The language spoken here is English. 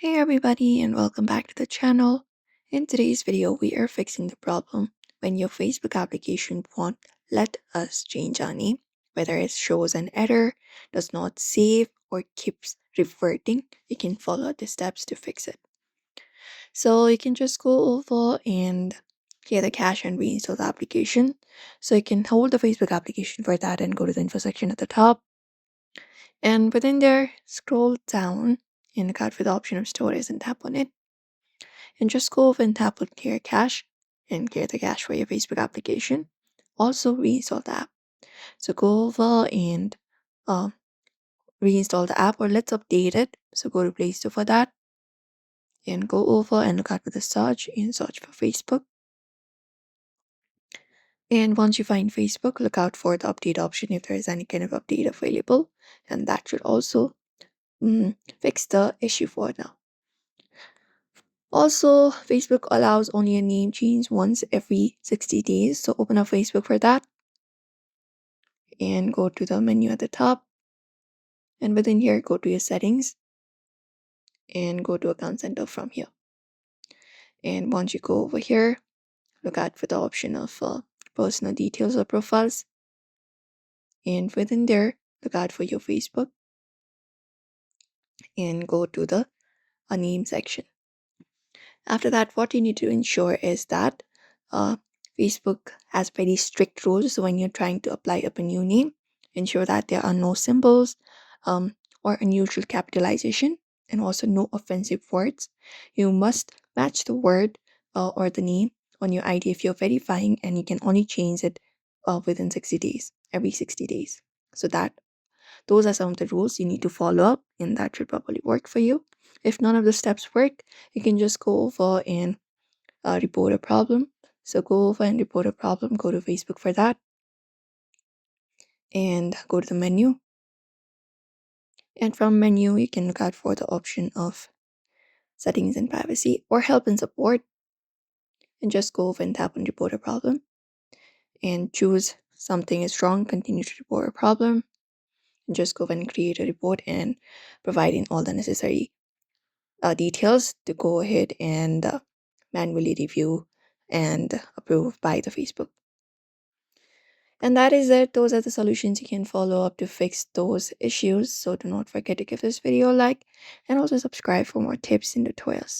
Hey everybody and welcome back to the channel. In today's video, we are fixing the problem when your Facebook application won't let us change our name, whether it shows an error, does not save, or keeps reverting. You can follow the steps to fix it. So you can just go over and clear the cache and reinstall the application. So you can hold the Facebook application for that and go to the info section at the top. And within there, scroll down and look out for the option of storage and tap on it. And just go over and tap on clear cache and clear the cache for your Facebook application. Also reinstall the app. So go over and uh, reinstall the app, or let's update it. So go to Play Store for that and go over and look out for the search and search for Facebook. And once you find Facebook, look out for the update option if there is any kind of update available, and that should also fix the issue for now. Also, Facebook allows only a name change once every 60 days. So open up Facebook for that and go to the menu at the top. And within here, go to your settings and go to Account Center from here. And once you go over here, look out for the option of personal details or profiles. And within there, look out for your Facebook and go to the name section. After that, what you need to ensure is that Facebook has very strict rules. So when you're trying to apply up a new name, ensure that there are no symbols or unusual capitalization, and also no offensive words. You must match the word or the name on your ID if you're verifying, and you can only change it within 60 days, every 60 days. So those are some of the rules you need to follow up, and that should probably work for you. If none of the steps work, you can just go over and report a problem. So go over and report a problem, go to Facebook for that, and go to the menu. And from menu, you can look out for the option of settings and privacy or help and support, and just go over and tap on report a problem and choose something is wrong, continue to report a problem, and just go over and create a report and provide in all the necessary details to go ahead and manually review and approve by the Facebook. And that is it. Those are the solutions you can follow up to fix those issues. So do not forget to give this video a like and also subscribe for more tips and tutorials.